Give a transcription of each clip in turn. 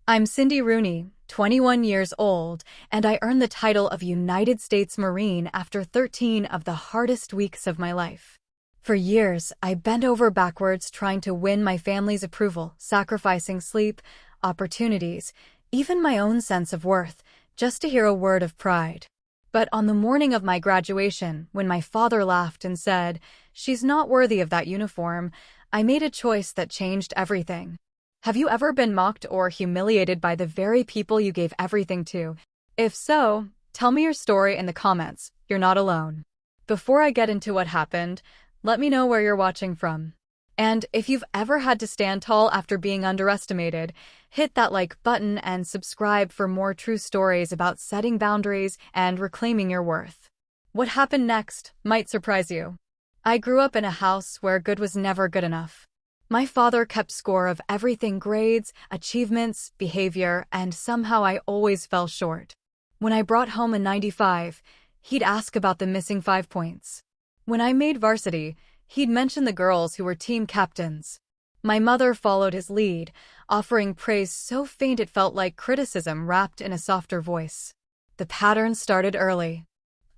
I'm Cindy Rooney, 21 years old, and I earned the title of United States Marine after 13 of the hardest weeks of my life. For years, I bent over backwards trying to win my family's approval, sacrificing sleep, opportunities, even my own sense of worth, just to hear a word of pride. But on the morning of my graduation, when my father laughed and said, "She's not worthy of that uniform," I made a choice that changed everything. Have you ever been mocked or humiliated by the very people you gave everything to? If so, tell me your story in the comments. You're not alone. Before I get into what happened, let me know where you're watching from. And if you've ever had to stand tall after being underestimated, hit that like button and subscribe for more true stories about setting boundaries and reclaiming your worth. What happened next might surprise you. I grew up in a house where good was never good enough. My father kept score of everything: grades, achievements, behavior, and somehow I always fell short. When I brought home a 95, he'd ask about the missing 5 points. When I made varsity, he'd mention the girls who were team captains. My mother followed his lead, offering praise so faint it felt like criticism wrapped in a softer voice. The pattern started early.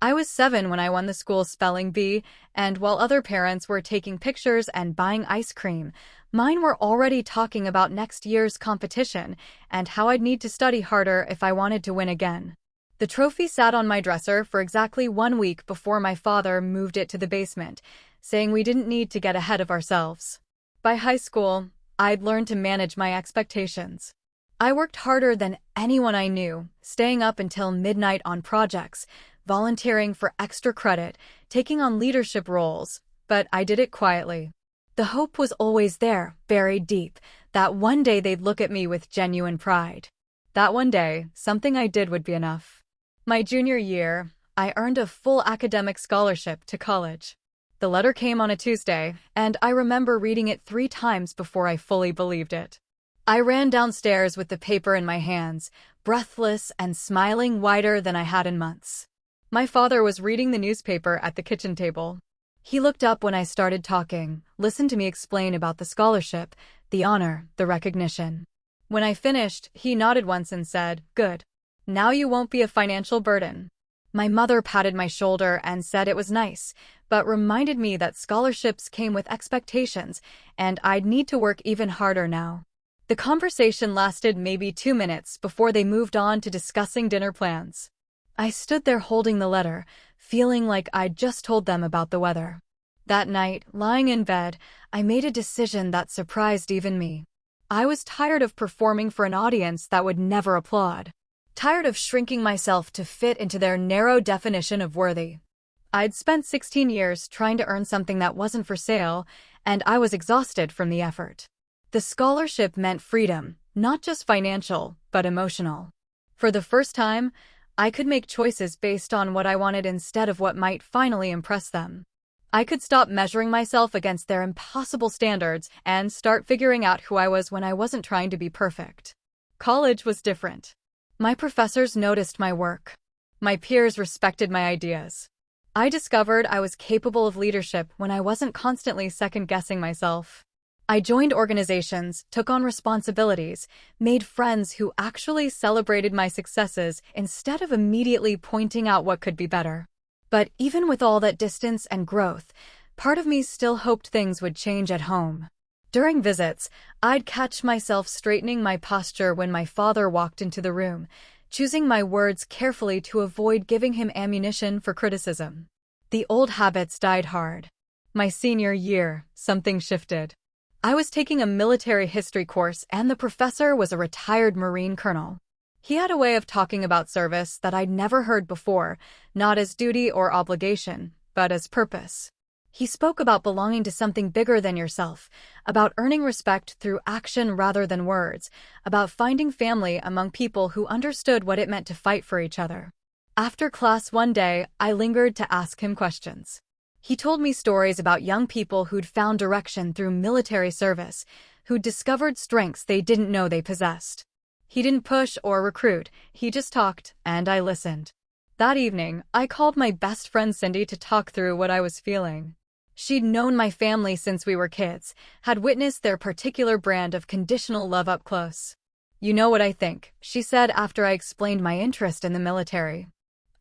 I was 7 when I won the school spelling bee, and while other parents were taking pictures and buying ice cream, mine were already talking about next year's competition and how I'd need to study harder if I wanted to win again. The trophy sat on my dresser for exactly 1 week before my father moved it to the basement, saying we didn't need to get ahead of ourselves. By high school, I'd learned to manage my expectations. I worked harder than anyone I knew, staying up until midnight on projects, volunteering for extra credit, taking on leadership roles, but I did it quietly. The hope was always there, buried deep, that one day they'd look at me with genuine pride. That one day, something I did would be enough. My junior year, I earned a full academic scholarship to college. The letter came on a Tuesday, and I remember reading it 3 times before I fully believed it. I ran downstairs with the paper in my hands, breathless and smiling wider than I had in months. My father was reading the newspaper at the kitchen table. He looked up when I started talking, listened to me explain about the scholarship, the honor, the recognition. When I finished, he nodded once and said, "Good. Now you won't be a financial burden." My mother patted my shoulder and said it was nice, but reminded me that scholarships came with expectations, and I'd need to work even harder now. The conversation lasted maybe 2 minutes before they moved on to discussing dinner plans. I stood there holding the letter, feeling like I'd just told them about the weather. That night, lying in bed, I made a decision that surprised even me. I was tired of performing for an audience that would never applaud. Tired of shrinking myself to fit into their narrow definition of worthy. I'd spent 16 years trying to earn something that wasn't for sale, and I was exhausted from the effort. The scholarship meant freedom, not just financial, but emotional. For the first time, I could make choices based on what I wanted instead of what might finally impress them. I could stop measuring myself against their impossible standards and start figuring out who I was when I wasn't trying to be perfect. College was different. My professors noticed my work. My peers respected my ideas. I discovered I was capable of leadership when I wasn't constantly second-guessing myself. I joined organizations, took on responsibilities, made friends who actually celebrated my successes instead of immediately pointing out what could be better. But even with all that distance and growth, part of me still hoped things would change at home. During visits, I'd catch myself straightening my posture when my father walked into the room, choosing my words carefully to avoid giving him ammunition for criticism. The old habits died hard. My senior year, something shifted. I was taking a military history course, and the professor was a retired Marine colonel. He had a way of talking about service that I'd never heard before, not as duty or obligation, but as purpose. He spoke about belonging to something bigger than yourself, about earning respect through action rather than words, about finding family among people who understood what it meant to fight for each other. After class one day, I lingered to ask him questions. He told me stories about young people who'd found direction through military service, who'd discovered strengths they didn't know they possessed. He didn't push or recruit, he just talked, and I listened. That evening, I called my best friend Cindy to talk through what I was feeling. She'd known my family since we were kids, had witnessed their particular brand of conditional love up close. You know what I think, she said after I explained my interest in the military.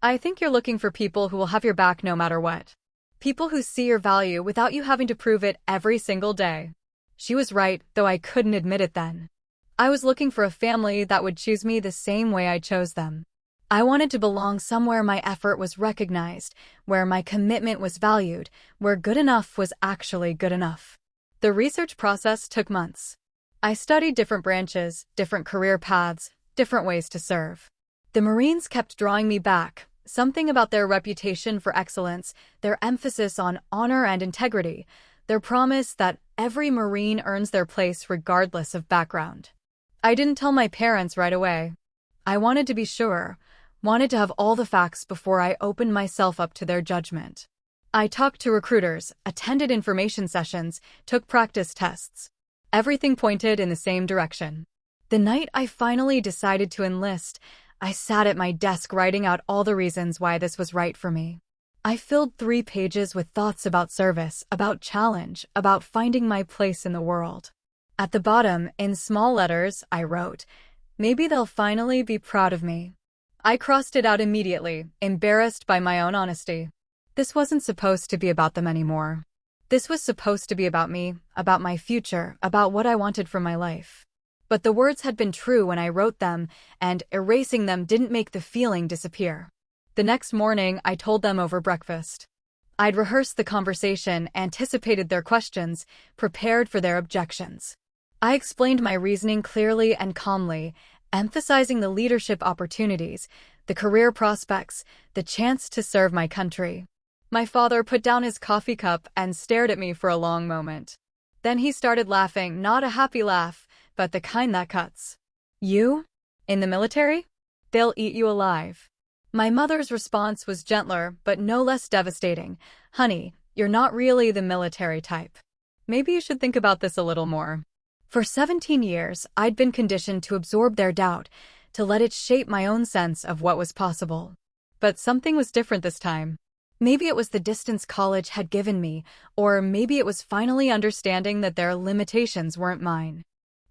I think you're looking for people who will have your back no matter what. People who see your value without you having to prove it every single day. She was right, though I couldn't admit it then. I was looking for a family that would choose me the same way I chose them. I wanted to belong somewhere my effort was recognized, where my commitment was valued, where good enough was actually good enough. The research process took months. I studied different branches, different career paths, different ways to serve. The Marines kept drawing me back, something about their reputation for excellence, their emphasis on honor and integrity, their promise that every Marine earns their place regardless of background. I didn't tell my parents right away. I wanted to be sure, wanted to have all the facts before I opened myself up to their judgment. I talked to recruiters, attended information sessions, took practice tests. Everything pointed in the same direction. The night I finally decided to enlist, I sat at my desk writing out all the reasons why this was right for me. I filled 3 pages with thoughts about service, about challenge, about finding my place in the world. At the bottom, in small letters, I wrote, "Maybe they'll finally be proud of me." I crossed it out immediately, embarrassed by my own honesty. This wasn't supposed to be about them anymore. This was supposed to be about me, about my future, about what I wanted from my life. But the words had been true when I wrote them, and erasing them didn't make the feeling disappear. The next morning, I told them over breakfast. I'd rehearsed the conversation, anticipated their questions, prepared for their objections. I explained my reasoning clearly and calmly, emphasizing the leadership opportunities, the career prospects, the chance to serve my country. My father put down his coffee cup and stared at me for a long moment. Then he started laughing, not a happy laugh, but the kind that cuts. "You? In the military? They'll eat you alive." My mother's response was gentler, but no less devastating. "Honey, you're not really the military type. Maybe you should think about this a little more." For 17 years, I'd been conditioned to absorb their doubt, to let it shape my own sense of what was possible. But something was different this time. Maybe it was the distance college had given me, or maybe it was finally understanding that their limitations weren't mine.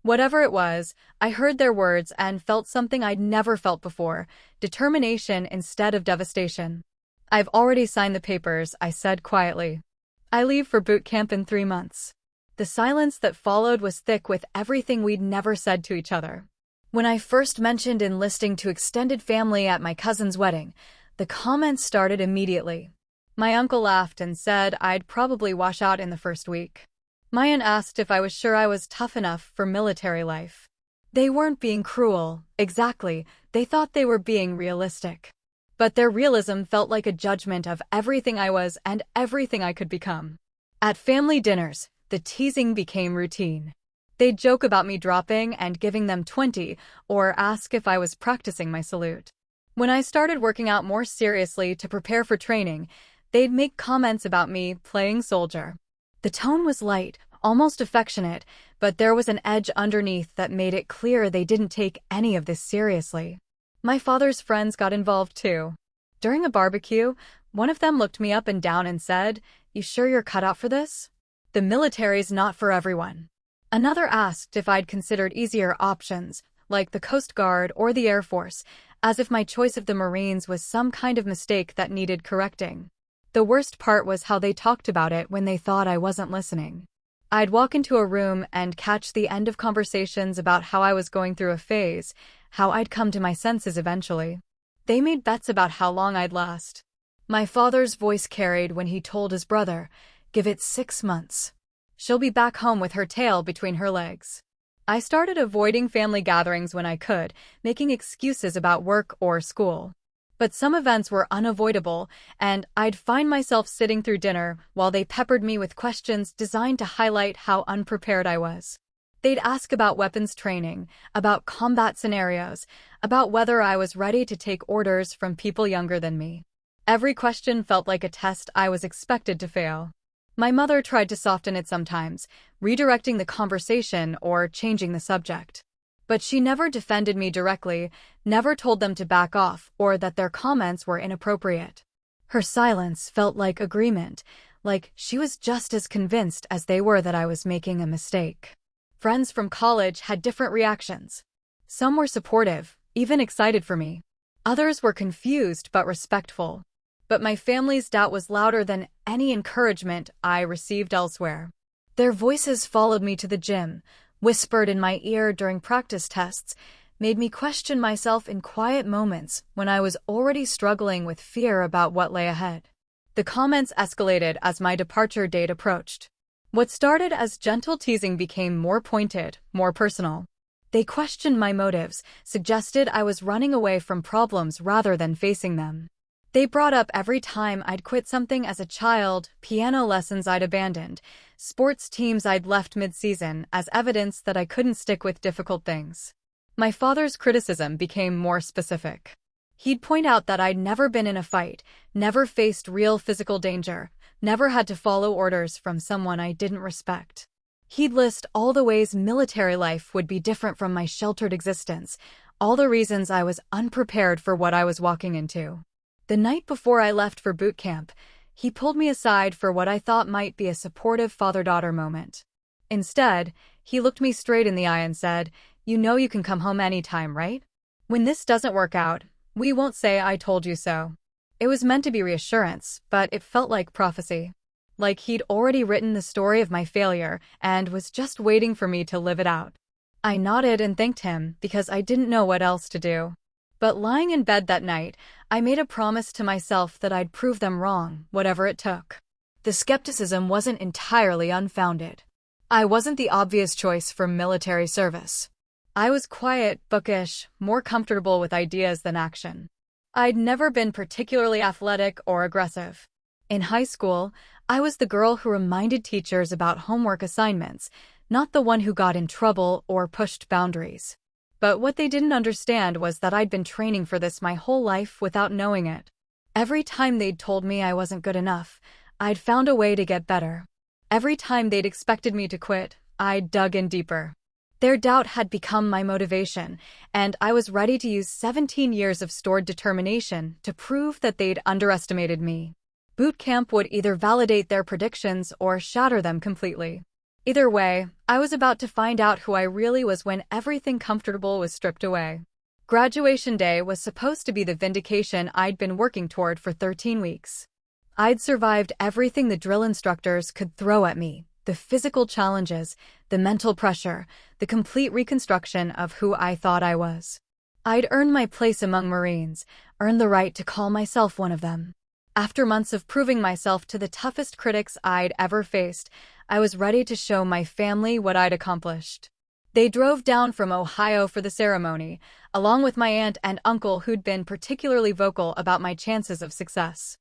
Whatever it was, I heard their words and felt something I'd never felt before, determination instead of devastation. "I've already signed the papers," I said quietly. "I leave for boot camp in 3 months." The silence that followed was thick with everything we'd never said to each other. When I first mentioned enlisting to extended family at my cousin's wedding, the comments started immediately. My uncle laughed and said I'd probably wash out in the first week. My aunt asked if I was sure I was tough enough for military life. They weren't being cruel, exactly, they thought they were being realistic. But their realism felt like a judgment of everything I was and everything I could become. At family dinners, the teasing became routine. They'd joke about me dropping and giving them 20, or ask if I was practicing my salute. When I started working out more seriously to prepare for training, they'd make comments about me playing soldier. The tone was light, almost affectionate, but there was an edge underneath that made it clear they didn't take any of this seriously. My father's friends got involved too. During a barbecue, one of them looked me up and down and said, "You sure you're cut out for this? The military's not for everyone." Another asked if I'd considered easier options, like the Coast Guard or the Air Force, as if my choice of the Marines was some kind of mistake that needed correcting. The worst part was how they talked about it when they thought I wasn't listening. I'd walk into a room and catch the end of conversations about how I was going through a phase, how I'd come to my senses eventually. They made bets about how long I'd last. My father's voice carried when he told his brother, "Give it 6 months. She'll be back home with her tail between her legs." I started avoiding family gatherings when I could, making excuses about work or school. But some events were unavoidable, and I'd find myself sitting through dinner while they peppered me with questions designed to highlight how unprepared I was. They'd ask about weapons training, about combat scenarios, about whether I was ready to take orders from people younger than me. Every question felt like a test I was expected to fail. My mother tried to soften it sometimes, redirecting the conversation or changing the subject. But she never defended me directly, never told them to back off or that their comments were inappropriate. Her silence felt like agreement, like she was just as convinced as they were that I was making a mistake. Friends from college had different reactions. Some were supportive, even excited for me. Others were confused but respectful. But my family's doubt was louder than any encouragement I received elsewhere. Their voices followed me to the gym, whispered in my ear during practice tests, made me question myself in quiet moments when I was already struggling with fear about what lay ahead. The comments escalated as my departure date approached. What started as gentle teasing became more pointed, more personal. They questioned my motives, suggested I was running away from problems rather than facing them. They brought up every time I'd quit something as a child, piano lessons I'd abandoned, sports teams I'd left mid-season, as evidence that I couldn't stick with difficult things. My father's criticism became more specific. He'd point out that I'd never been in a fight, never faced real physical danger, never had to follow orders from someone I didn't respect. He'd list all the ways military life would be different from my sheltered existence, all the reasons I was unprepared for what I was walking into. The night before I left for boot camp, he pulled me aside for what I thought might be a supportive father-daughter moment. Instead, he looked me straight in the eye and said, "You know you can come home anytime, right? When this doesn't work out, we won't say I told you so." It was meant to be reassurance, but it felt like prophecy. Like he'd already written the story of my failure and was just waiting for me to live it out. I nodded and thanked him because I didn't know what else to do. But lying in bed that night, I made a promise to myself that I'd prove them wrong, whatever it took. The skepticism wasn't entirely unfounded. I wasn't the obvious choice for military service. I was quiet, bookish, more comfortable with ideas than action. I'd never been particularly athletic or aggressive. In high school, I was the girl who reminded teachers about homework assignments, not the one who got in trouble or pushed boundaries. But what they didn't understand was that I'd been training for this my whole life without knowing it. Every time they'd told me I wasn't good enough, I'd found a way to get better. Every time they'd expected me to quit, I'd dug in deeper. Their doubt had become my motivation, and I was ready to use 17 years of stored determination to prove that they'd underestimated me. Boot camp would either validate their predictions or shatter them completely. Either way, I was about to find out who I really was when everything comfortable was stripped away. Graduation day was supposed to be the vindication I'd been working toward for 13 weeks. I'd survived everything the drill instructors could throw at me, the physical challenges, the mental pressure, the complete reconstruction of who I thought I was. I'd earned my place among Marines, earned the right to call myself one of them. After months of proving myself to the toughest critics I'd ever faced, I was ready to show my family what I'd accomplished. They drove down from Ohio for the ceremony, along with my aunt and uncle who'd been particularly vocal about my chances of success.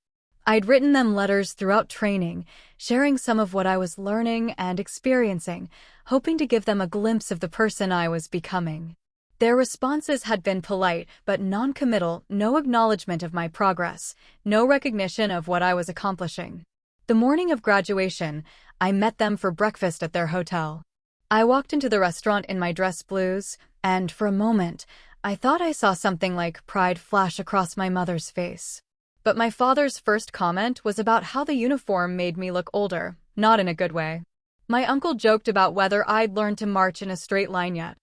I'd written them letters throughout training, sharing some of what I was learning and experiencing, hoping to give them a glimpse of the person I was becoming. Their responses had been polite but non-committal, no acknowledgement of my progress, no recognition of what I was accomplishing. The morning of graduation, I met them for breakfast at their hotel. I walked into the restaurant in my dress blues, and for a moment, I thought I saw something like pride flash across my mother's face. But my father's first comment was about how the uniform made me look older, not in a good way. My uncle joked about whether I'd learned to march in a straight line yet.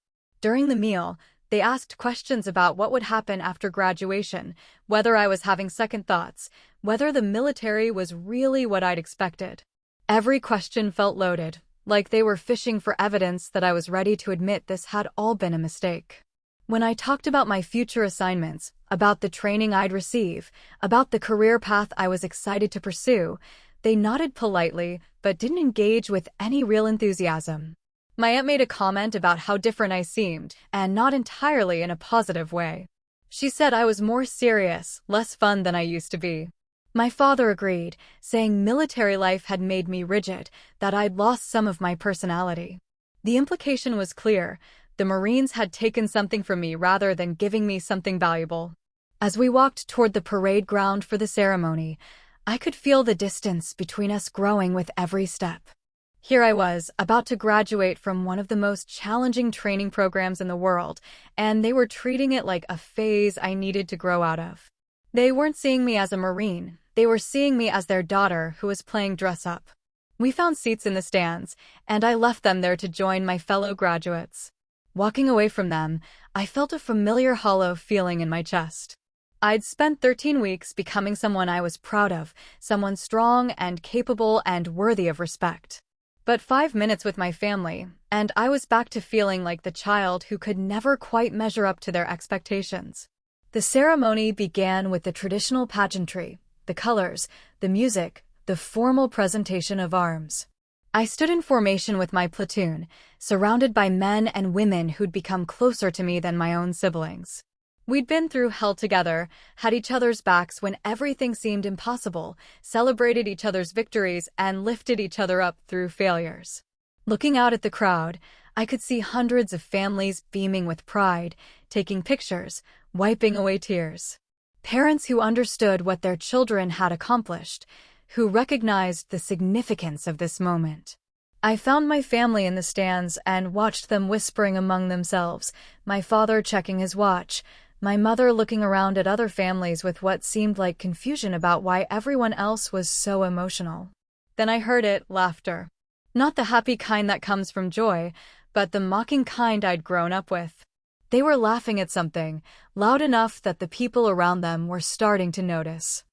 During the meal, they asked questions about what would happen after graduation, whether I was having second thoughts, whether the military was really what I'd expected. Every question felt loaded, like they were fishing for evidence that I was ready to admit this had all been a mistake. When I talked about my future assignments, about the training I'd receive, about the career path I was excited to pursue, they nodded politely but didn't engage with any real enthusiasm. My aunt made a comment about how different I seemed, and not entirely in a positive way. She said I was more serious, less fun than I used to be. My father agreed, saying military life had made me rigid, that I'd lost some of my personality. The implication was clear. The Marines had taken something from me rather than giving me something valuable. As we walked toward the parade ground for the ceremony, I could feel the distance between us growing with every step. Here I was, about to graduate from one of the most challenging training programs in the world, and they were treating it like a phase I needed to grow out of. They weren't seeing me as a Marine, they were seeing me as their daughter who was playing dress-up. We found seats in the stands, and I left them there to join my fellow graduates. Walking away from them, I felt a familiar hollow feeling in my chest. I'd spent 13 weeks becoming someone I was proud of, someone strong and capable and worthy of respect. But 5 minutes with my family, and I was back to feeling like the child who could never quite measure up to their expectations. The ceremony began with the traditional pageantry, the colors, the music, the formal presentation of arms. I stood in formation with my platoon, surrounded by men and women who'd become closer to me than my own siblings. We'd been through hell together, had each other's backs when everything seemed impossible, celebrated each other's victories, and lifted each other up through failures. Looking out at the crowd, I could see hundreds of families beaming with pride, taking pictures, wiping away tears. Parents who understood what their children had accomplished, who recognized the significance of this moment. I found my family in the stands and watched them whispering among themselves, my father checking his watch, my mother looking around at other families with what seemed like confusion about why everyone else was so emotional. Then I heard it, laughter. Not the happy kind that comes from joy, but the mocking kind I'd grown up with. They were laughing at something, loud enough that the people around them were starting to notice.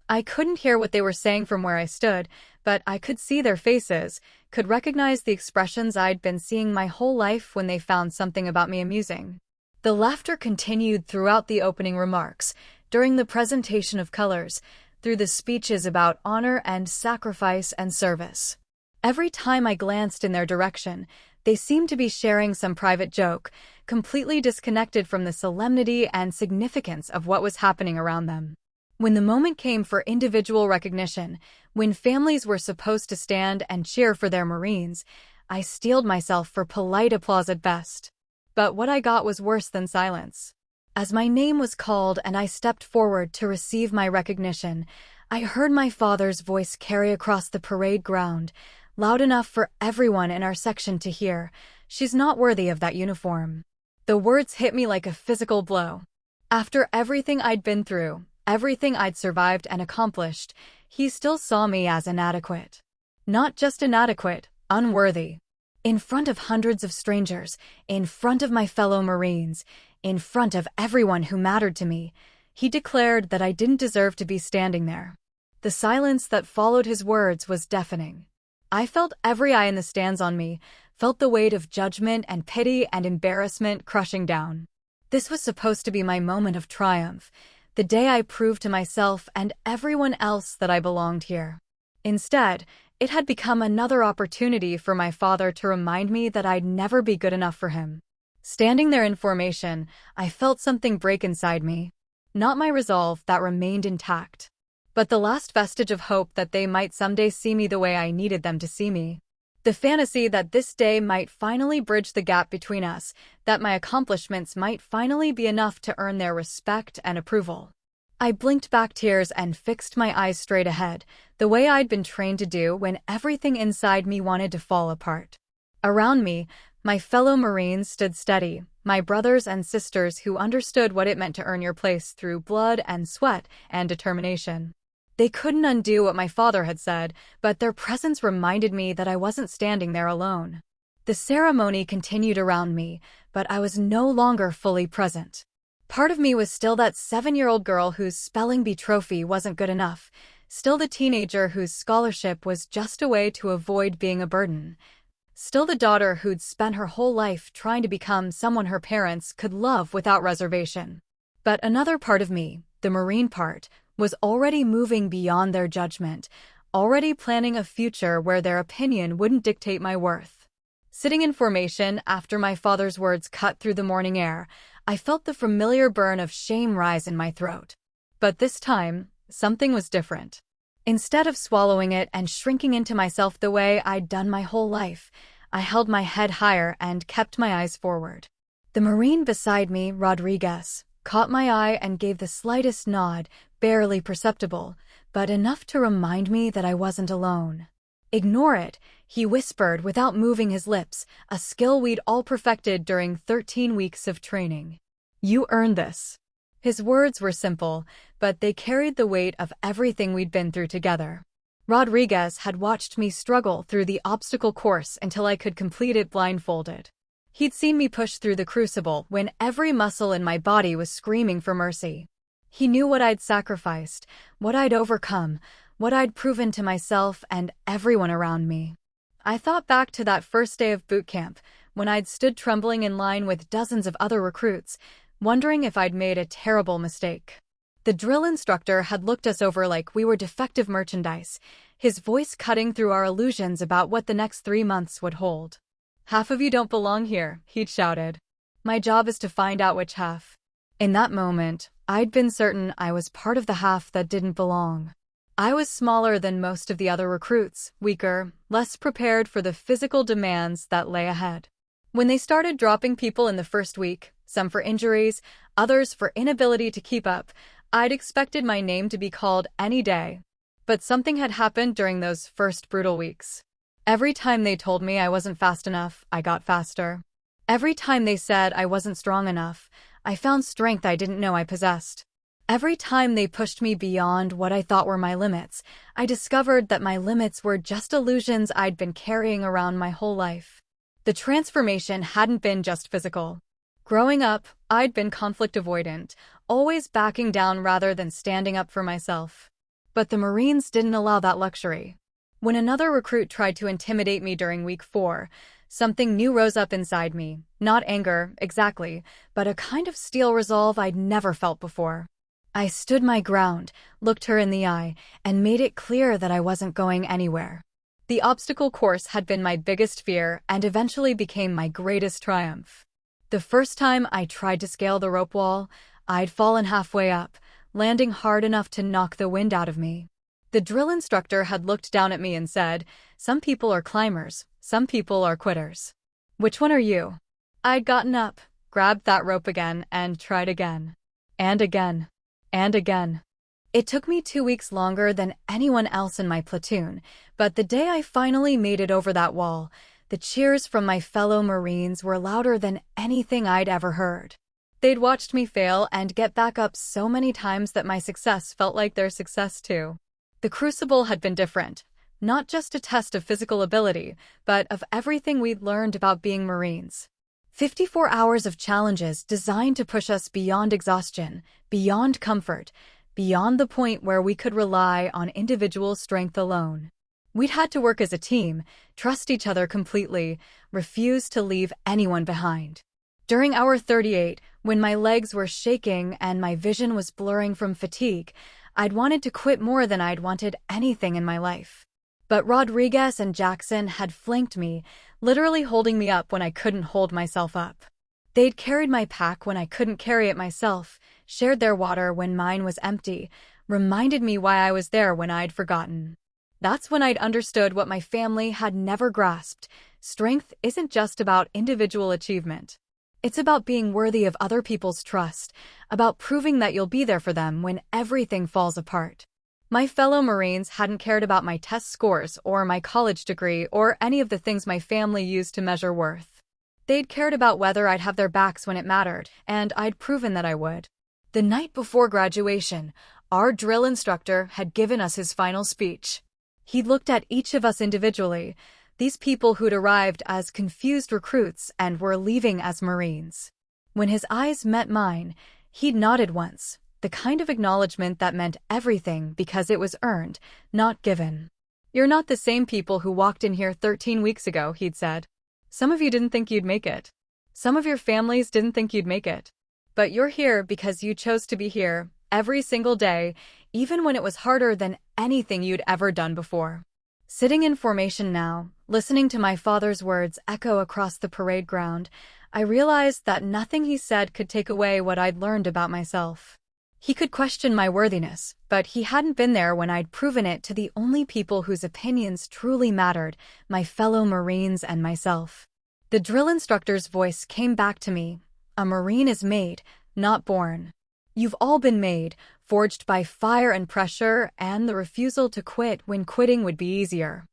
I couldn't hear what they were saying from where I stood, but I could see their faces, could recognize the expressions I'd been seeing my whole life when they found something about me amusing. The laughter continued throughout the opening remarks, during the presentation of colors, through the speeches about honor and sacrifice and service. Every time I glanced in their direction, they seemed to be sharing some private joke, completely disconnected from the solemnity and significance of what was happening around them. When the moment came for individual recognition, when families were supposed to stand and cheer for their Marines, I steeled myself for polite applause at best. But what I got was worse than silence. As my name was called and I stepped forward to receive my recognition, I heard my father's voice carry across the parade ground, loud enough for everyone in our section to hear, "She's not worthy of that uniform." The words hit me like a physical blow. After everything I'd been through, everything I'd survived and accomplished, he still saw me as inadequate. Not just inadequate, unworthy. In front of hundreds of strangers, in front of my fellow Marines, in front of everyone who mattered to me, he declared that I didn't deserve to be standing there. The silence that followed his words was deafening. I felt every eye in the stands on me, felt the weight of judgment and pity and embarrassment crushing down. This was supposed to be my moment of triumph, the day I proved to myself and everyone else that I belonged here. Instead, it had become another opportunity for my father to remind me that I'd never be good enough for him. Standing there in formation, I felt something break inside me. Not my resolve that remained intact, but the last vestige of hope that they might someday see me the way I needed them to see me. The fantasy that this day might finally bridge the gap between us, that my accomplishments might finally be enough to earn their respect and approval. I blinked back tears and fixed my eyes straight ahead, the way I'd been trained to do when everything inside me wanted to fall apart. Around me, my fellow Marines stood steady, my brothers and sisters who understood what it meant to earn your place through blood and sweat and determination. They couldn't undo what my father had said, but their presence reminded me that I wasn't standing there alone. The ceremony continued around me, but I was no longer fully present. Part of me was still that 7-year-old girl whose spelling bee trophy wasn't good enough, still the teenager whose scholarship was just a way to avoid being a burden, still the daughter who'd spent her whole life trying to become someone her parents could love without reservation. But another part of me, the Marine part, was already moving beyond their judgment, already planning a future where their opinion wouldn't dictate my worth. Sitting in formation after my father's words cut through the morning air, I felt the familiar burn of shame rise in my throat. But this time, something was different. Instead of swallowing it and shrinking into myself the way I'd done my whole life, I held my head higher and kept my eyes forward. The Marine beside me, Rodriguez, caught my eye and gave the slightest nod, barely perceptible, but enough to remind me that I wasn't alone. "Ignore it," he whispered without moving his lips, a skill we'd all perfected during 13 weeks of training. "You earned this." His words were simple, but they carried the weight of everything we'd been through together. Rodriguez had watched me struggle through the obstacle course until I could complete it blindfolded. He'd seen me push through the crucible when every muscle in my body was screaming for mercy. He knew what I'd sacrificed, what I'd overcome, what I'd proven to myself and everyone around me. I thought back to that first day of boot camp, when I'd stood trembling in line with dozens of other recruits, wondering if I'd made a terrible mistake. The drill instructor had looked us over like we were defective merchandise, his voice cutting through our illusions about what the next 3 months would hold. "Half of you don't belong here," he'd shouted. "My job is to find out which half." In that moment, I'd been certain I was part of the half that didn't belong. I was smaller than most of the other recruits, weaker, less prepared for the physical demands that lay ahead. When they started dropping people in the first week, some for injuries, others for inability to keep up, I'd expected my name to be called any day. But something had happened during those first brutal weeks. Every time they told me I wasn't fast enough, I got faster. Every time they said I wasn't strong enough, I found strength I didn't know I possessed. Every time they pushed me beyond what I thought were my limits, I discovered that my limits were just illusions I'd been carrying around my whole life. The transformation hadn't been just physical. Growing up, I'd been conflict avoidant, always backing down rather than standing up for myself. But the Marines didn't allow that luxury. When another recruit tried to intimidate me during week 4, something new rose up inside me. Not anger, exactly, but a kind of steel resolve I'd never felt before. I stood my ground, looked her in the eye, and made it clear that I wasn't going anywhere. The obstacle course had been my biggest fear and eventually became my greatest triumph. The first time I tried to scale the rope wall, I'd fallen halfway up, landing hard enough to knock the wind out of me. The drill instructor had looked down at me and said, "Some people are climbers, some people are quitters. Which one are you?" I'd gotten up, grabbed that rope again, and tried again. And again. And again. It took me 2 weeks longer than anyone else in my platoon, but the day I finally made it over that wall, the cheers from my fellow Marines were louder than anything I'd ever heard. They'd watched me fail and get back up so many times that my success felt like their success too. The crucible had been different, not just a test of physical ability, but of everything we'd learned about being Marines. 54 hours of challenges designed to push us beyond exhaustion, beyond comfort, beyond the point where we could rely on individual strength alone. We'd had to work as a team, trust each other completely, refuse to leave anyone behind. During hour 38, when my legs were shaking and my vision was blurring from fatigue, I'd wanted to quit more than I'd wanted anything in my life. But Rodriguez and Jackson had flanked me, literally holding me up when I couldn't hold myself up. They'd carried my pack when I couldn't carry it myself, shared their water when mine was empty, reminded me why I was there when I'd forgotten. That's when I'd understood what my family had never grasped. Strength isn't just about individual achievement. It's about being worthy of other people's trust, about proving that you'll be there for them when everything falls apart. My fellow Marines hadn't cared about my test scores or my college degree or any of the things my family used to measure worth. They'd cared about whether I'd have their backs when it mattered, and I'd proven that I would. The night before graduation, our drill instructor had given us his final speech. He'd looked at each of us individually, these people who'd arrived as confused recruits and were leaving as Marines. When his eyes met mine, he'd nodded once, the kind of acknowledgement that meant everything because it was earned, not given. "You're not the same people who walked in here 13 weeks ago," he'd said. "Some of you didn't think you'd make it. Some of your families didn't think you'd make it. But you're here because you chose to be here, every single day, even when it was harder than anything you'd ever done before." Sitting in formation now, listening to my father's words echo across the parade ground, I realized that nothing he said could take away what I'd learned about myself. He could question my worthiness, but he hadn't been there when I'd proven it to the only people whose opinions truly mattered, my fellow Marines and myself. The drill instructor's voice came back to me. "A Marine is made, not born. You've all been made, forged by fire and pressure and the refusal to quit when quitting would be easier."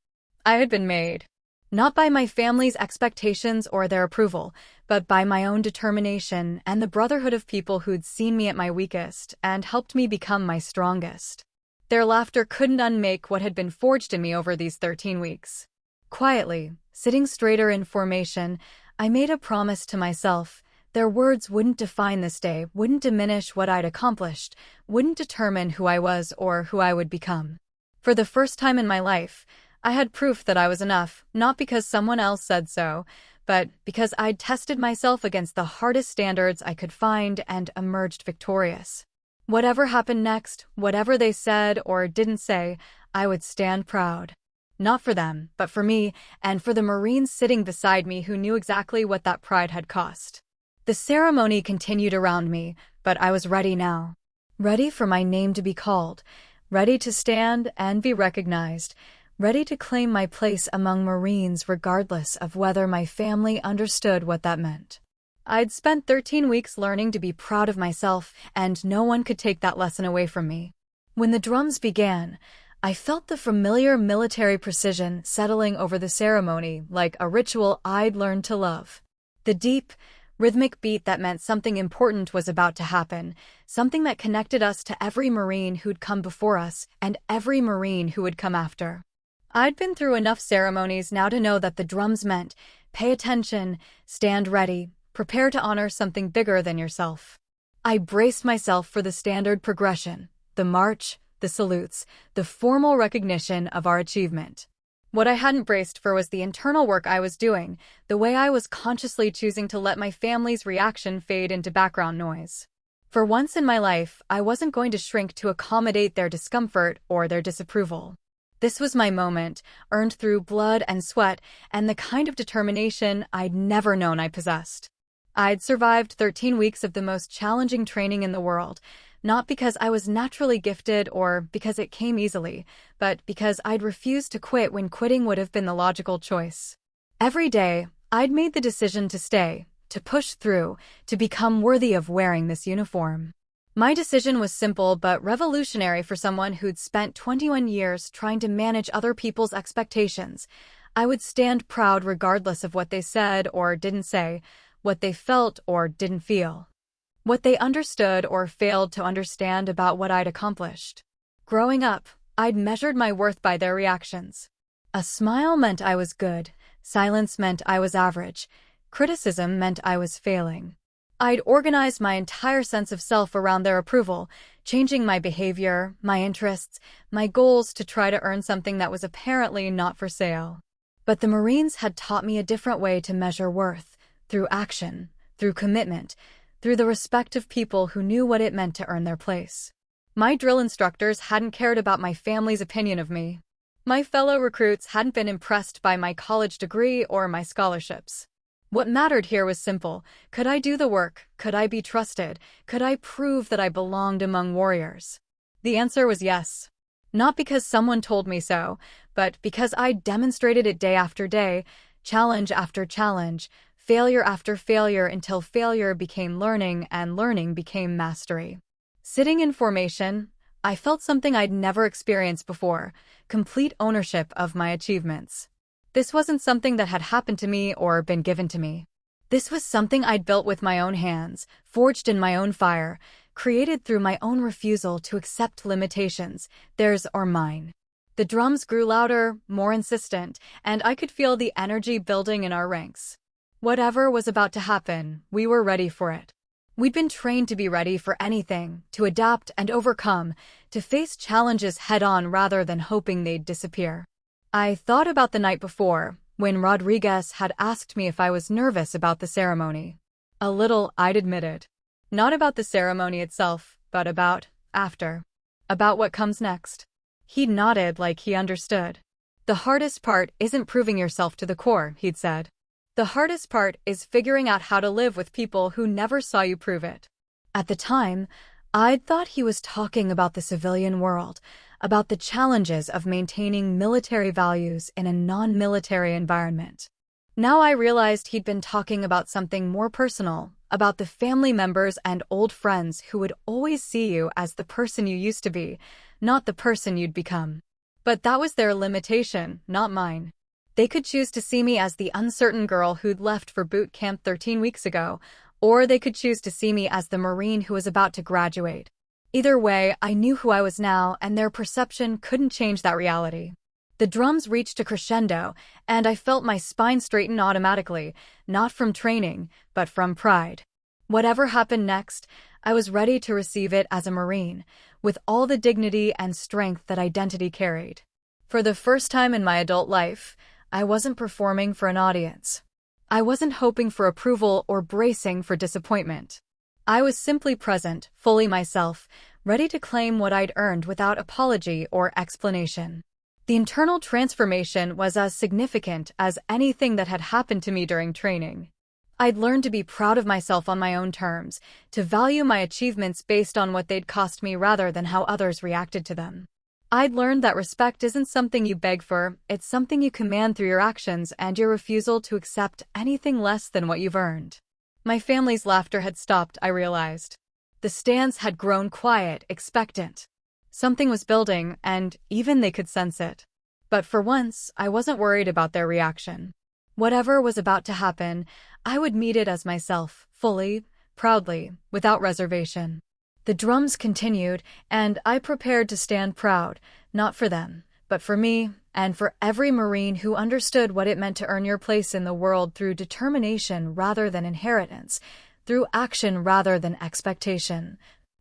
I had been made. Not by my family's expectations or their approval, but by my own determination and the brotherhood of people who'd seen me at my weakest and helped me become my strongest. Their laughter couldn't unmake what had been forged in me over these 13 weeks. Quietly, sitting straighter in formation, I made a promise to myself. Their words wouldn't define this day, wouldn't diminish what I'd accomplished, wouldn't determine who I was or who I would become. For the first time in my life, I had proof that I was enough, not because someone else said so, but because I'd tested myself against the hardest standards I could find and emerged victorious. Whatever happened next, whatever they said or didn't say, I would stand proud. Not for them, but for me, and for the Marines sitting beside me who knew exactly what that pride had cost. The ceremony continued around me, but I was ready now. Ready for my name to be called, ready to stand and be recognized, ready to claim my place among Marines regardless of whether my family understood what that meant. I'd spent 13 weeks learning to be proud of myself, and no one could take that lesson away from me. When the drums began, I felt the familiar military precision settling over the ceremony like a ritual I'd learned to love. The deep, rhythmic beat that meant something important was about to happen, something that connected us to every Marine who'd come before us and every Marine who would come after. I'd been through enough ceremonies now to know that the drums meant, pay attention, stand ready, prepare to honor something bigger than yourself. I braced myself for the standard progression, the march, the salutes, the formal recognition of our achievement. What I hadn't braced for was the internal work I was doing, the way I was consciously choosing to let my family's reaction fade into background noise. For once in my life, I wasn't going to shrink to accommodate their discomfort or their disapproval. This was my moment, earned through blood and sweat, and the kind of determination I'd never known I possessed. I'd survived 13 weeks of the most challenging training in the world, not because I was naturally gifted or because it came easily, but because I'd refused to quit when quitting would have been the logical choice. Every day, I'd made the decision to stay, to push through, to become worthy of wearing this uniform. My decision was simple but revolutionary for someone who'd spent 21 years trying to manage other people's expectations. I would stand proud regardless of what they said or didn't say, what they felt or didn't feel, what they understood or failed to understand about what I'd accomplished. Growing up, I'd measured my worth by their reactions. A smile meant I was good, silence meant I was average, criticism meant I was failing. I'd organized my entire sense of self around their approval, changing my behavior, my interests, my goals to try to earn something that was apparently not for sale. But the Marines had taught me a different way to measure worth, through action, through commitment, through the respect of people who knew what it meant to earn their place. My drill instructors hadn't cared about my family's opinion of me. My fellow recruits hadn't been impressed by my college degree or my scholarships. What mattered here was simple. Could I do the work? Could I be trusted? Could I prove that I belonged among warriors? The answer was yes. Not because someone told me so, but because I demonstrated it day after day, challenge after challenge, failure after failure until failure became learning and learning became mastery. Sitting in formation, I felt something I'd never experienced before, complete ownership of my achievements. This wasn't something that had happened to me or been given to me. This was something I'd built with my own hands, forged in my own fire, created through my own refusal to accept limitations, theirs or mine. The drums grew louder, more insistent, and I could feel the energy building in our ranks. Whatever was about to happen, we were ready for it. We'd been trained to be ready for anything, to adapt and overcome, to face challenges head-on rather than hoping they'd disappear. I thought about the night before, when Rodriguez had asked me if I was nervous about the ceremony. A little, I'd admitted. Not about the ceremony itself, but about after. About what comes next. He nodded like he understood. The hardest part isn't proving yourself to the core, he'd said. The hardest part is figuring out how to live with people who never saw you prove it. At the time, I'd thought he was talking about the civilian world, about the challenges of maintaining military values in a non-military environment. Now I realized he'd been talking about something more personal, about the family members and old friends who would always see you as the person you used to be, not the person you'd become. But that was their limitation, not mine. They could choose to see me as the uncertain girl who'd left for boot camp 13 weeks ago, or they could choose to see me as the Marine who was about to graduate. Either way, I knew who I was now, and their perception couldn't change that reality. The drums reached a crescendo, and I felt my spine straighten automatically, not from training, but from pride. Whatever happened next, I was ready to receive it as a Marine, with all the dignity and strength that identity carried. For the first time in my adult life, I wasn't performing for an audience. I wasn't hoping for approval or bracing for disappointment. I was simply present, fully myself, ready to claim what I'd earned without apology or explanation. The internal transformation was as significant as anything that had happened to me during training. I'd learned to be proud of myself on my own terms, to value my achievements based on what they'd cost me rather than how others reacted to them. I'd learned that respect isn't something you beg for, it's something you command through your actions and your refusal to accept anything less than what you've earned. My family's laughter had stopped, I realized. The stands had grown quiet, expectant. Something was building, and even they could sense it. But for once, I wasn't worried about their reaction. Whatever was about to happen, I would meet it as myself, fully, proudly, without reservation. The drums continued, and I prepared to stand proud, not for them, but for me, and for every Marine who understood what it meant to earn your place in the world through determination rather than inheritance, through action rather than expectation,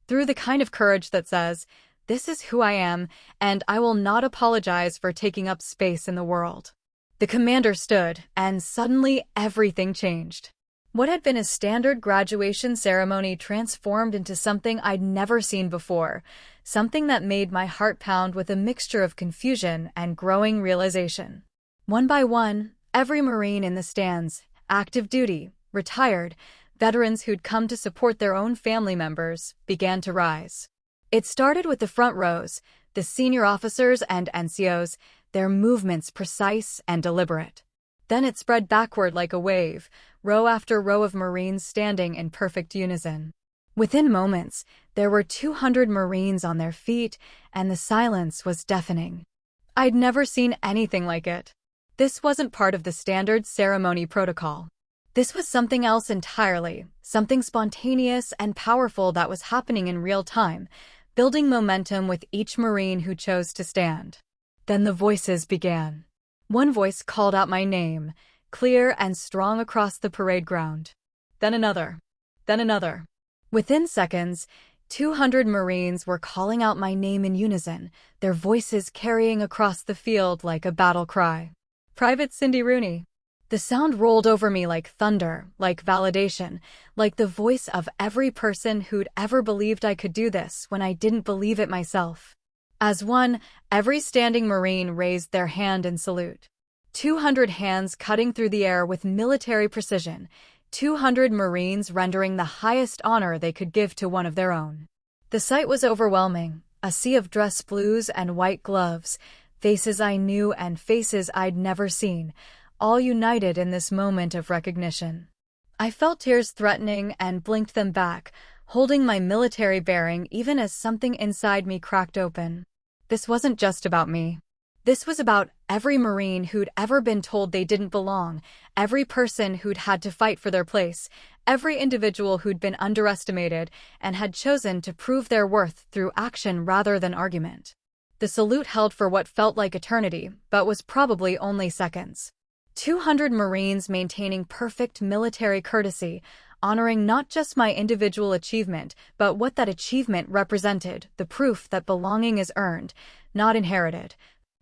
through the kind of courage that says, "This is who I am, and I will not apologize for taking up space in the world." The commander stood, and suddenly everything changed. What had been a standard graduation ceremony transformed into something I'd never seen before, something that made my heart pound with a mixture of confusion and growing realization. One by one, every Marine in the stands, active duty, retired, veterans who'd come to support their own family members, began to rise. It started with the front rows, the senior officers and NCOs, their movements precise and deliberate. Then it spread backward like a wave, row after row of Marines standing in perfect unison. Within moments, there were 200 Marines on their feet, and the silence was deafening. I'd never seen anything like it. This wasn't part of the standard ceremony protocol. This was something else entirely, something spontaneous and powerful that was happening in real time, building momentum with each Marine who chose to stand. Then the voices began. One voice called out my name, clear and strong across the parade ground. Then another. Then another. Within seconds, 200 Marines were calling out my name in unison, their voices carrying across the field like a battle cry. Private Cindy Rooney. The sound rolled over me like thunder, like validation, like the voice of every person who'd ever believed I could do this when I didn't believe it myself. As one, every standing Marine raised their hand in salute. 200 hands cutting through the air with military precision, 200 Marines rendering the highest honor they could give to one of their own. The sight was overwhelming, a sea of dress blues and white gloves, faces I knew and faces I'd never seen, all united in this moment of recognition. I felt tears threatening and blinked them back, holding my military bearing even as something inside me cracked open. This wasn't just about me. This was about every Marine who'd ever been told they didn't belong, every person who'd had to fight for their place, every individual who'd been underestimated and had chosen to prove their worth through action rather than argument. The salute held for what felt like eternity, but was probably only seconds. 200 Marines maintaining perfect military courtesy, honoring not just my individual achievement, but what that achievement represented, the proof that belonging is earned, not inherited,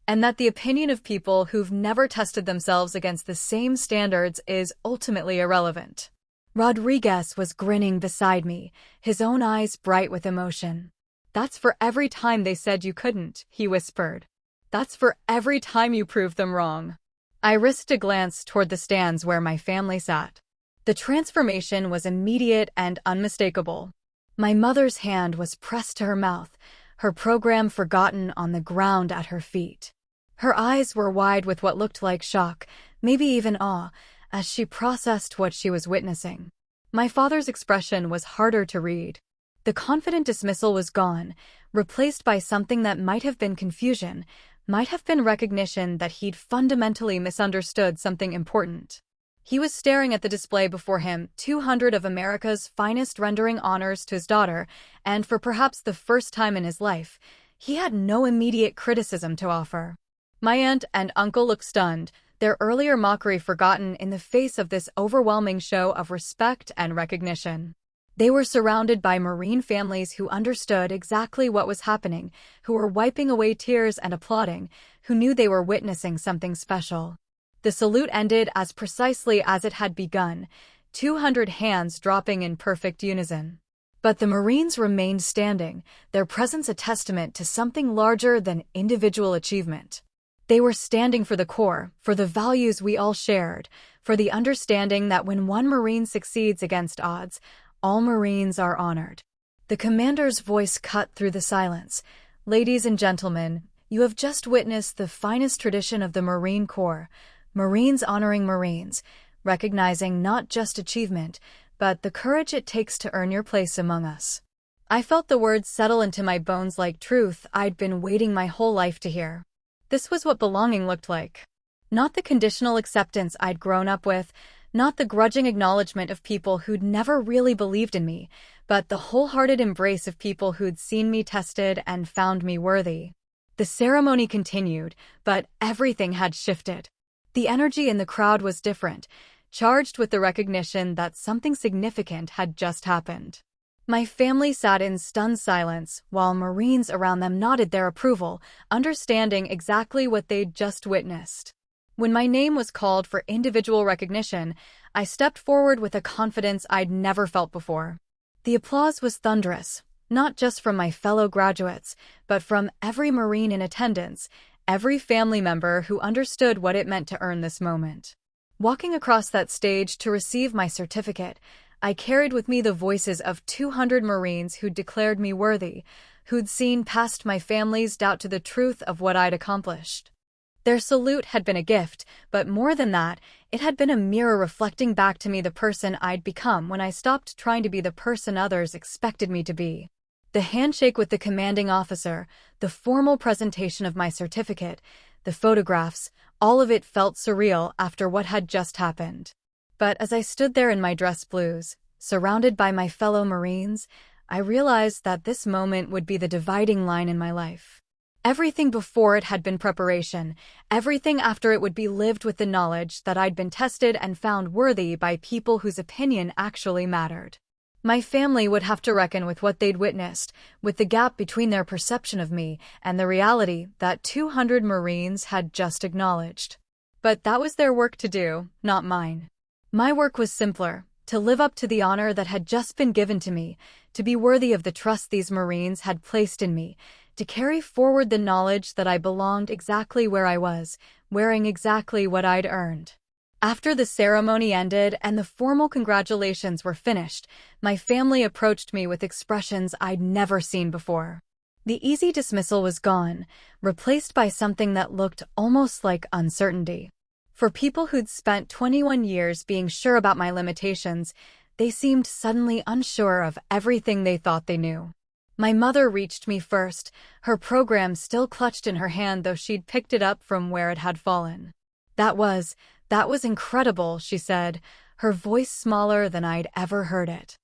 and that the opinion of people who've never tested themselves against the same standards is ultimately irrelevant. Rodriguez was grinning beside me, his own eyes bright with emotion. "That's for every time they said you couldn't," he whispered. "That's for every time you proved them wrong." I risked a glance toward the stands where my family sat. The transformation was immediate and unmistakable. My mother's hand was pressed to her mouth, her program forgotten on the ground at her feet. Her eyes were wide with what looked like shock, maybe even awe, as she processed what she was witnessing. My father's expression was harder to read. The confident dismissal was gone, replaced by something that might have been confusion, might have been recognition that he'd fundamentally misunderstood something important. He was staring at the display before him, 200 of America's finest rendering honors to his daughter, and for perhaps the first time in his life, he had no immediate criticism to offer. My aunt and uncle looked stunned, their earlier mockery forgotten in the face of this overwhelming show of respect and recognition. They were surrounded by Marine families who understood exactly what was happening, who were wiping away tears and applauding, who knew they were witnessing something special. The salute ended as precisely as it had begun, 200 hands dropping in perfect unison. But the Marines remained standing, their presence a testament to something larger than individual achievement. They were standing for the Corps, for the values we all shared, for the understanding that when one Marine succeeds against odds, all Marines are honored. The commander's voice cut through the silence. Ladies and gentlemen, you have just witnessed the finest tradition of the Marine Corps, Marines honoring Marines, recognizing not just achievement, but the courage it takes to earn your place among us. I felt the words settle into my bones like truth I'd been waiting my whole life to hear. This was what belonging looked like. Not the conditional acceptance I'd grown up with, not the grudging acknowledgement of people who'd never really believed in me, but the wholehearted embrace of people who'd seen me tested and found me worthy. The ceremony continued, but everything had shifted. The energy in the crowd was different, charged with the recognition that something significant had just happened. My family sat in stunned silence, while Marines around them nodded their approval, understanding exactly what they'd just witnessed. When my name was called for individual recognition, I stepped forward with a confidence I'd never felt before. The applause was thunderous, not just from my fellow graduates, but from every Marine in attendance, every family member who understood what it meant to earn this moment. Walking across that stage to receive my certificate, I carried with me the voices of 200 Marines who'd declared me worthy, who'd seen past my family's doubt to the truth of what I'd accomplished. Their salute had been a gift, but more than that, it had been a mirror reflecting back to me the person I'd become when I stopped trying to be the person others expected me to be. The handshake with the commanding officer, the formal presentation of my certificate, the photographs, all of it felt surreal after what had just happened. But as I stood there in my dress blues, surrounded by my fellow Marines, I realized that this moment would be the dividing line in my life. Everything before it had been preparation, everything after it would be lived with the knowledge that I'd been tested and found worthy by people whose opinion actually mattered. My family would have to reckon with what they'd witnessed, with the gap between their perception of me and the reality that 200 Marines had just acknowledged. But that was their work to do, not mine. My work was simpler, to live up to the honor that had just been given to me, to be worthy of the trust these Marines had placed in me, to carry forward the knowledge that I belonged exactly where I was, wearing exactly what I'd earned. After the ceremony ended and the formal congratulations were finished, my family approached me with expressions I'd never seen before. The easy dismissal was gone, replaced by something that looked almost like uncertainty. For people who'd spent 21 years being sure about my limitations, they seemed suddenly unsure of everything they thought they knew. My mother reached me first, her program still clutched in her hand though she'd picked it up from where it had fallen. That was incredible, she said, her voice smaller than I'd ever heard it.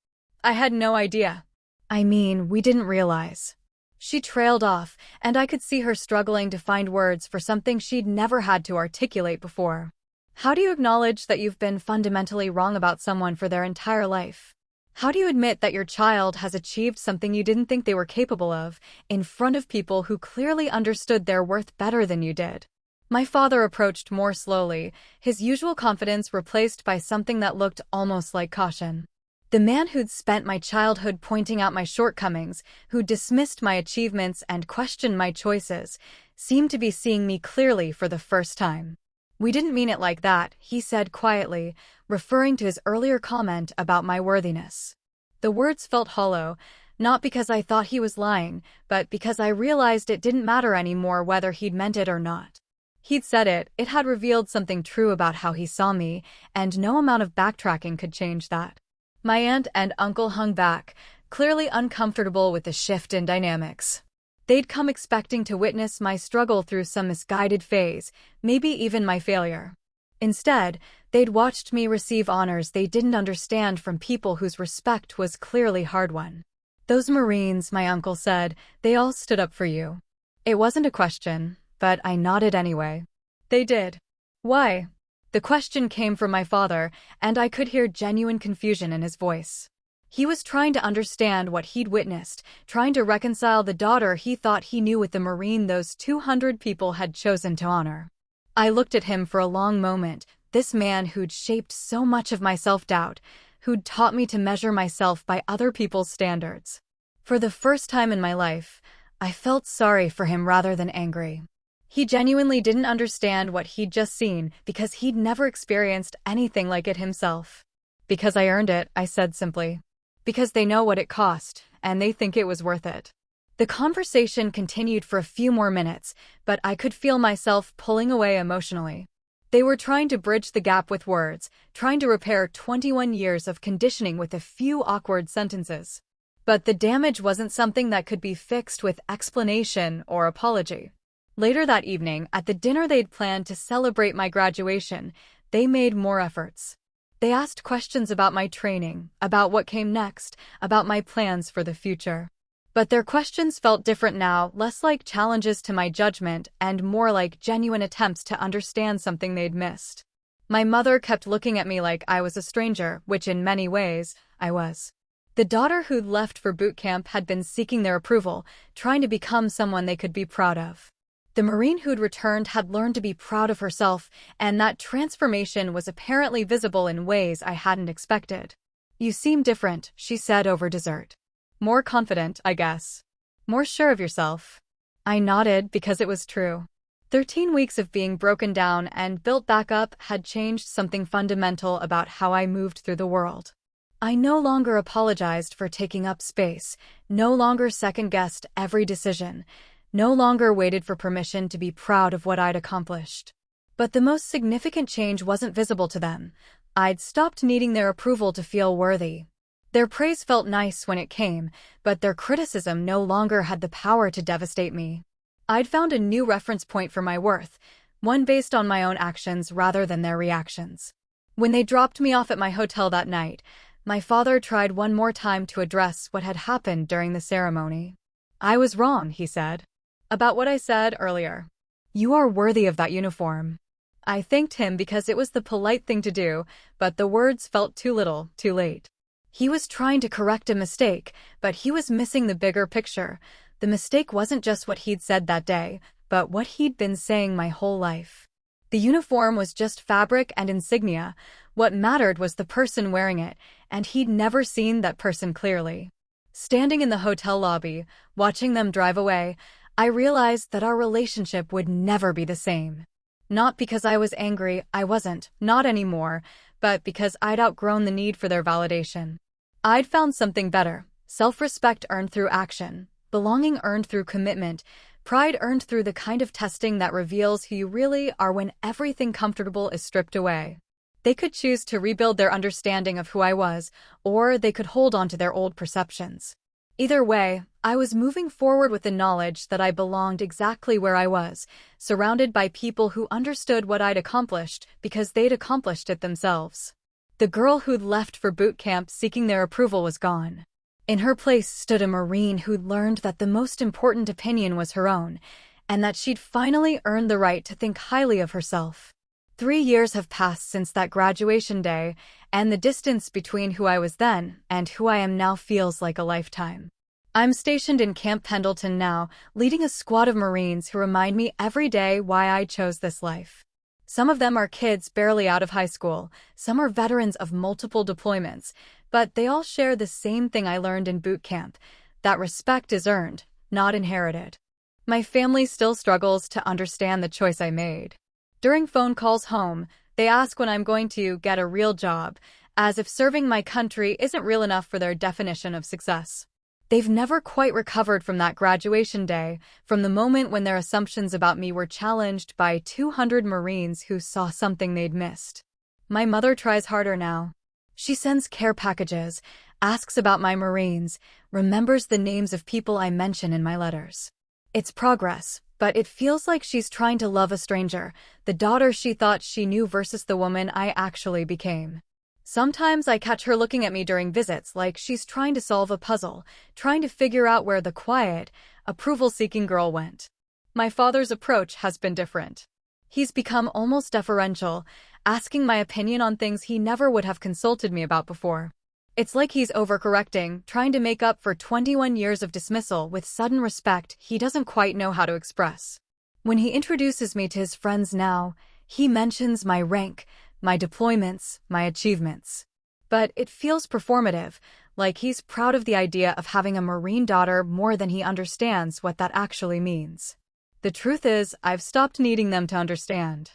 I had no idea. I mean, we didn't realize. She trailed off, and I could see her struggling to find words for something she'd never had to articulate before. How do you acknowledge that you've been fundamentally wrong about someone for their entire life? How do you admit that your child has achieved something you didn't think they were capable of, in front of people who clearly understood their worth better than you did? My father approached more slowly, his usual confidence replaced by something that looked almost like caution. The man who'd spent my childhood pointing out my shortcomings, who dismissed my achievements and questioned my choices, seemed to be seeing me clearly for the first time. We didn't mean it like that, he said quietly, referring to his earlier comment about my worthiness. The words felt hollow, not because I thought he was lying, but because I realized it didn't matter anymore whether he'd meant it or not. He'd said it, it had revealed something true about how he saw me, and no amount of backtracking could change that. My aunt and uncle hung back, clearly uncomfortable with the shift in dynamics. They'd come expecting to witness my struggle through some misguided phase, maybe even my failure. Instead, they'd watched me receive honors they didn't understand from people whose respect was clearly hard-won. Those Marines, my uncle said, they all stood up for you. It wasn't a question. but I nodded anyway. They did. Why? The question came from my father, and I could hear genuine confusion in his voice. He was trying to understand what he'd witnessed, trying to reconcile the daughter he thought he knew with the Marine those 200 people had chosen to honor. I looked at him for a long moment, this man who'd shaped so much of my self-doubt, who'd taught me to measure myself by other people's standards. For the first time in my life, I felt sorry for him rather than angry. He genuinely didn't understand what he'd just seen because he'd never experienced anything like it himself. Because I earned it, I said simply. Because they know what it cost, and they think it was worth it. The conversation continued for a few more minutes, but I could feel myself pulling away emotionally. They were trying to bridge the gap with words, trying to repair 21 years of conditioning with a few awkward sentences. But the damage wasn't something that could be fixed with explanation or apology. Later that evening, at the dinner they'd planned to celebrate my graduation, they made more efforts. They asked questions about my training, about what came next, about my plans for the future. But their questions felt different now, less like challenges to my judgment and more like genuine attempts to understand something they'd missed. My mother kept looking at me like I was a stranger, which in many ways, I was. The daughter who'd left for boot camp had been seeking their approval, trying to become someone they could be proud of. The Marine who'd returned had learned to be proud of herself, and that transformation was apparently visible in ways I hadn't expected. "You seem different," she said over dessert. "More confident, I guess. More sure of yourself." I nodded because it was true. 13 weeks of being broken down and built back up had changed something fundamental about how I moved through the world. I no longer apologized for taking up space, no longer second-guessed every decision, no longer waited for permission to be proud of what I'd accomplished. But the most significant change wasn't visible to them. I'd stopped needing their approval to feel worthy. Their praise felt nice when it came, but their criticism no longer had the power to devastate me. I'd found a new reference point for my worth, one based on my own actions rather than their reactions. When they dropped me off at my hotel that night, my father tried one more time to address what had happened during the ceremony. "I was wrong," he said. "About what I said earlier. You are worthy of that uniform." I thanked him because it was the polite thing to do, but the words felt too little, too late. He was trying to correct a mistake, but he was missing the bigger picture. The mistake wasn't just what he'd said that day, but what he'd been saying my whole life. The uniform was just fabric and insignia. What mattered was the person wearing it, and he'd never seen that person clearly. Standing in the hotel lobby, watching them drive away, I realized that our relationship would never be the same. Not because I was angry, I wasn't, not anymore, but because I'd outgrown the need for their validation. I'd found something better, self-respect earned through action, belonging earned through commitment, pride earned through the kind of testing that reveals who you really are when everything comfortable is stripped away. They could choose to rebuild their understanding of who I was, or they could hold on to their old perceptions. Either way, I was moving forward with the knowledge that I belonged exactly where I was, surrounded by people who understood what I'd accomplished because they'd accomplished it themselves. The girl who'd left for boot camp seeking their approval was gone. In her place stood a Marine who'd learned that the most important opinion was her own, and that she'd finally earned the right to think highly of herself. 3 years have passed since that graduation day, and the distance between who I was then and who I am now feels like a lifetime. I'm stationed in Camp Pendleton now, leading a squad of Marines who remind me every day why I chose this life. Some of them are kids barely out of high school, some are veterans of multiple deployments, but they all share the same thing I learned in boot camp, that respect is earned, not inherited. My family still struggles to understand the choice I made. During phone calls home, they ask when I'm going to get a real job, as if serving my country isn't real enough for their definition of success. They've never quite recovered from that graduation day, from the moment when their assumptions about me were challenged by 200 Marines who saw something they'd missed. My mother tries harder now. She sends care packages, asks about my Marines, remembers the names of people I mention in my letters. It's progress, but it feels like she's trying to love a stranger, the daughter she thought she knew versus the woman I actually became. Sometimes I catch her looking at me during visits like she's trying to solve a puzzle, trying to figure out where the quiet, approval-seeking girl went. My father's approach has been different. He's become almost deferential, asking my opinion on things he never would have consulted me about before. It's like he's overcorrecting, trying to make up for 21 years of dismissal with sudden respect he doesn't quite know how to express. When he introduces me to his friends now, he mentions my rank, my deployments, my achievements. But it feels performative, like he's proud of the idea of having a Marine daughter more than he understands what that actually means. The truth is, I've stopped needing them to understand.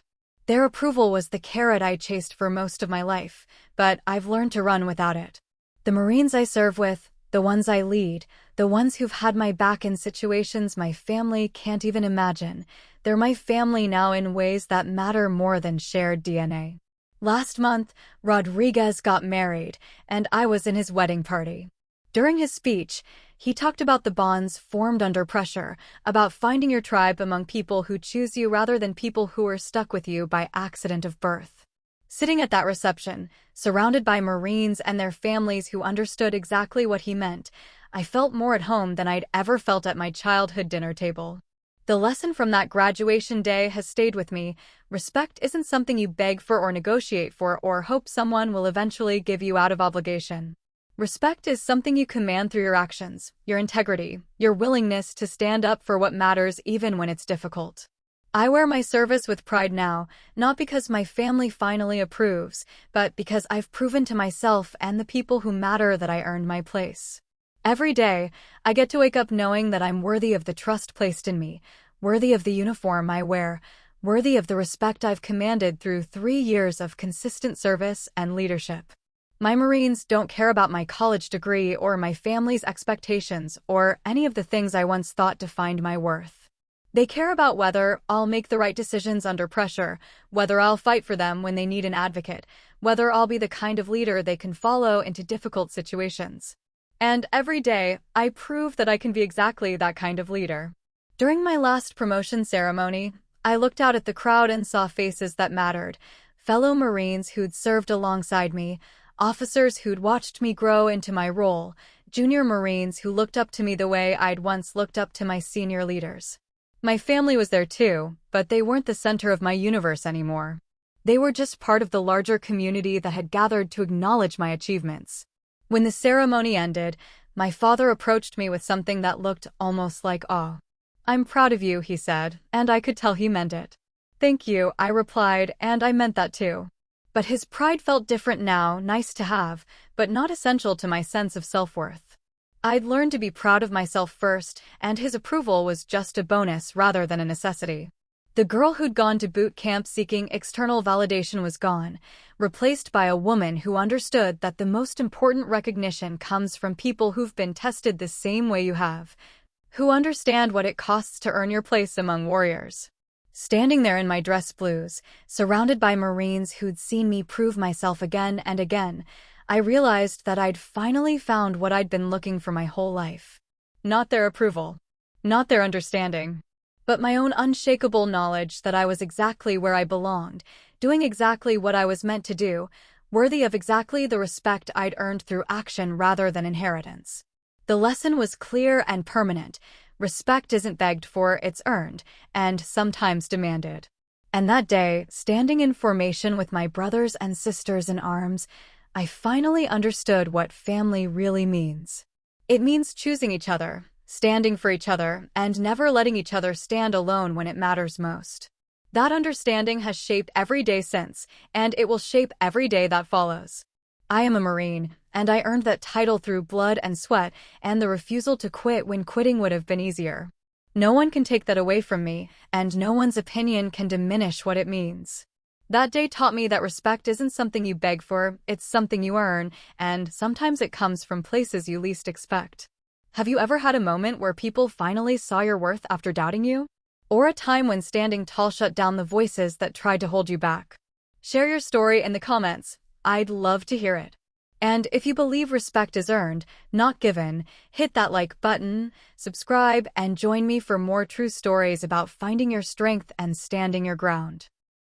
Their approval was the carrot I chased for most of my life, but I've learned to run without it. The Marines I serve with, the ones I lead, the ones who've had my back in situations my family can't even imagine, they're my family now in ways that matter more than shared DNA. Last month, Rodriguez got married, and I was in his wedding party. During his speech, he talked about the bonds formed under pressure, about finding your tribe among people who choose you rather than people who are stuck with you by accident of birth. Sitting at that reception, surrounded by Marines and their families who understood exactly what he meant, I felt more at home than I'd ever felt at my childhood dinner table. The lesson from that graduation day has stayed with me. Respect isn't something you beg for or negotiate for or hope someone will eventually give you out of obligation. Respect is something you command through your actions, your integrity, your willingness to stand up for what matters even when it's difficult. I wear my service with pride now, not because my family finally approves, but because I've proven to myself and the people who matter that I earned my place. Every day, I get to wake up knowing that I'm worthy of the trust placed in me, worthy of the uniform I wear, worthy of the respect I've commanded through 3 years of consistent service and leadership. My Marines don't care about my college degree or my family's expectations or any of the things I once thought defined my worth. They care about whether I'll make the right decisions under pressure, whether I'll fight for them when they need an advocate, whether I'll be the kind of leader they can follow into difficult situations. And every day, I prove that I can be exactly that kind of leader. During my last promotion ceremony, I looked out at the crowd and saw faces that mattered, fellow Marines who'd served alongside me, officers who'd watched me grow into my role, junior Marines who looked up to me the way I'd once looked up to my senior leaders. My family was there too, but they weren't the center of my universe anymore. They were just part of the larger community that had gathered to acknowledge my achievements. When the ceremony ended, my father approached me with something that looked almost like awe. "I'm proud of you," he said, and I could tell he meant it. "Thank you," I replied, and I meant that too. But his pride felt different now, nice to have, but not essential to my sense of self-worth. I'd learned to be proud of myself first, and his approval was just a bonus rather than a necessity. The girl who'd gone to boot camp seeking external validation was gone, replaced by a woman who understood that the most important recognition comes from people who've been tested the same way you have, who understand what it costs to earn your place among warriors. Standing there in my dress blues, surrounded by Marines who'd seen me prove myself again and again, I realized that I'd finally found what I'd been looking for my whole life. Not their approval, not their understanding, but my own unshakable knowledge that I was exactly where I belonged, doing exactly what I was meant to do, worthy of exactly the respect I'd earned through action rather than inheritance. The lesson was clear and permanent. Respect isn't begged for, it's earned, and sometimes demanded. And that day, standing in formation with my brothers and sisters in arms, I finally understood what family really means. It means choosing each other, standing for each other, and never letting each other stand alone when it matters most. That understanding has shaped every day since, and it will shape every day that follows. I am a Marine, and I earned that title through blood and sweat and the refusal to quit when quitting would have been easier. No one can take that away from me, and no one's opinion can diminish what it means. That day taught me that respect isn't something you beg for, it's something you earn, and sometimes it comes from places you least expect. Have you ever had a moment where people finally saw your worth after doubting you? Or a time when standing tall shut down the voices that tried to hold you back? Share your story in the comments. I'd love to hear it. And if you believe respect is earned, not given, hit that like button, subscribe, and join me for more true stories about finding your strength and standing your ground.